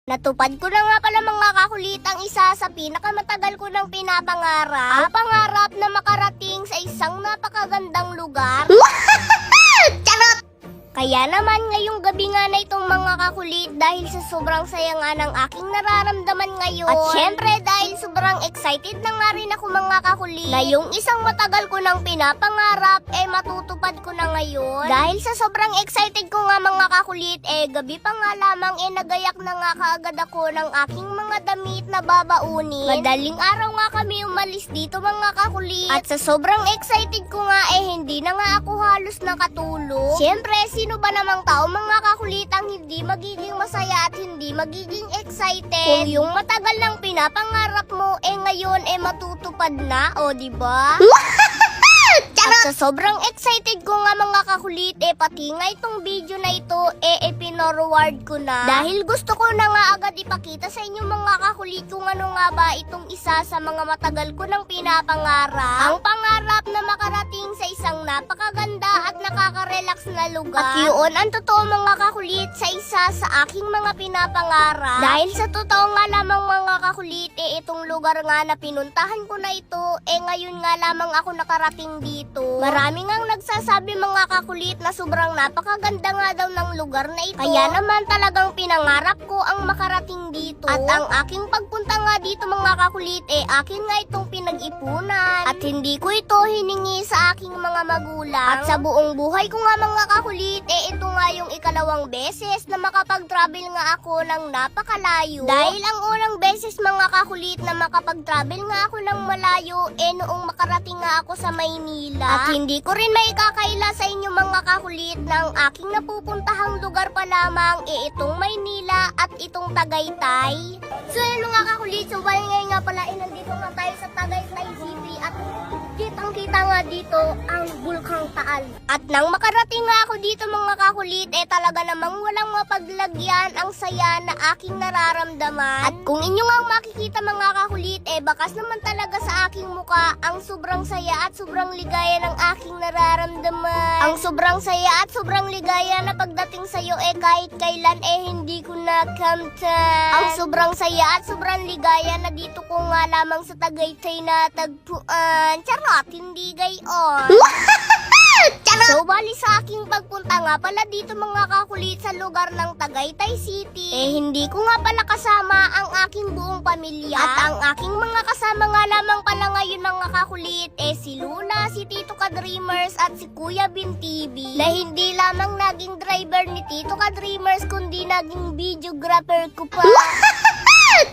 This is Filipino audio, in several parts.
Natupad ko na nga pala mga kakulit ang isa sa pinakamatagal ko nang pinapangarap. Ang pangarap na makarating sa isang napakagandang lugar. Charot! Kaya naman ngayong gabi nga na itong mga kakulit dahil sa sobrang saya nga ng aking nararamdaman ngayon. At syempre dahil sobrang excited na nga rin ako mga kakulit na yung isang matagal ko nang pinapangarap matutupad ko na ngayon. Dahil sa sobrang excited ko nga mga kakulit gabi pa nga lamang nagayak na nga kaagad ako ng aking mga damit na babaunin. Madaling araw nga kami umalis dito mga kakulit. At sa sobrang excited ko nga hindi na nga ako halos nakatulog. Syempre sino ba namang tao mga kakulit ang hindi magiging masaya at hindi magiging excited kung yung matagal nang pinapangarap mo ngayon matutupad na, o diba? At sa sobrang excited ko nga mga kakulit pati nga itong video na ito pinorward ko na dahil gusto ko na nga agad ipakita sa inyo mga kakulit kung ano nga ba itong isa sa mga matagal ko nang pinapangarap. Ang pangarap na makarating sa isang napakaganda at nakaka-relax na lugar. At yun ang totoo mga kakulit sa isa sa aking mga pinapangarap. Dahil sa totoo nga lamang mga kakulit itong lugar nga na pinuntahan ko na ito ngayon nga lamang ako nakarating dito. Marami ngang nagsasabi mga kakulit na sobrang napakaganda nga daw ng lugar na ito. Kaya naman talagang pinangarap ko ang makarating dito. At ang aking pagpunta nga dito mga kakulit akin nga itong pinag-ipunan. At hindi ko ito hiningi sa aking mga magulang. At sa buong buhay ko nga mga kakulit ito nga yung ikalawang beses na makapag-travel nga ako ng napakalayo. Dahil ang unang beses mga kakulit na makapag-travel nga ako ng malayo noong makarating nga ako sa Maynila. At hindi ko rin maikakaila sa inyo mga kakulit na ang aking napupuntahang lugar pa lamang itong Maynila at itong Tagaytay. So yun mga kakulit, so ngayon nga pala nandito nga tayo sa Tagaytay City at kitang-kita nga dito ang Bulkang Taal. At nang makarating nga ako dito mga kakulit talaga namang walang mapaglagyan ang saya na aking nararamdaman. At kung inyo nga makikita mga kakulit bakas naman talaga sa aking muka ang sobrang saya at sobrang ligaya ng aking nararamdaman. Ang sobrang saya at sobrang ligaya na pagdating sa'yo kahit kailan hindi ko nakamta. Ang sobrang saya at sobrang ligaya na dito ko nga lamang sa Tagaytay na tagpuan. Charot, hindi gayon. So bali sa aking pagpunta nga pala dito mga kakulit sa lugar ng Tagaytay City hindi ko nga pala kasama ang aking buong pamilya. At ang aking mga kasama nga lamang pala ngayon mga kakulit si Luna, si Tito Ka Dreamers at si Kuya Bin TV na hindi lamang naging driver ni Tito Ka Dreamers kundi naging videographer ko pa.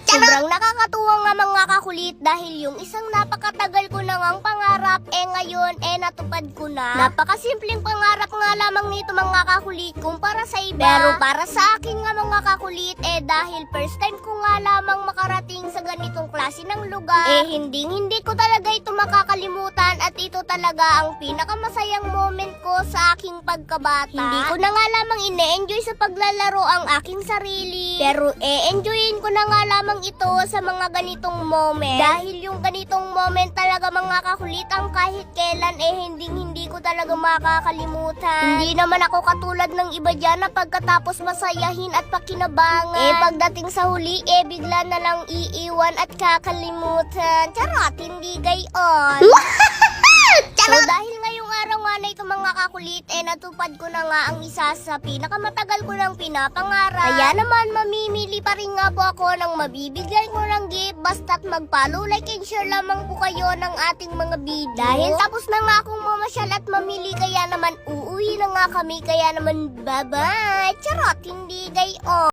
Sobrang nakakatuwa nga mga kakulit dahil yung isang napakatagal ko na ngang pangarap ngayon natupad ko na. Napakasimpleng pangarap nga lamang nito mga kakulit kumpara sa iba. Pero para sa akin nga mga kakulit dahil first time ko nga lamang makarating sa ganitong klase ng lugar hindi ko talaga ito makakalimutan at ito talaga ang pinakamasayang moment ko sa aking pagkabata. Hindi ko na nga lamang ine-enjoy sa paglalaro ang aking sarili pero enjoyin ko na nga lamang ito sa mga ganitong moment. Dahil yung ganitong moment talaga mga kakulit ang kahit kailan hindi ko talaga makakalimutan. Hindi naman ako katulad ng iba dyan na pagkatapos masayahin at pakinabangan pagdating sa huli bigla na lang iiwan at kakalimutan. Charot, hindi gayon. So dahil ngayong araw nga na ito mga kakulit natupad ko na nga ang isa sa pinakamatagal ko ng pinapangarap. Kaya naman mamimili pa rin nga po ako ng mabibigyan ko ng gift basta't mag-follow, like and share lamang po kayo ng ating mga video. Dahil tapos na nga akong mamasyal at mamili kaya naman uuwi na nga kami kaya naman bye bye. Charot, hindi gayon.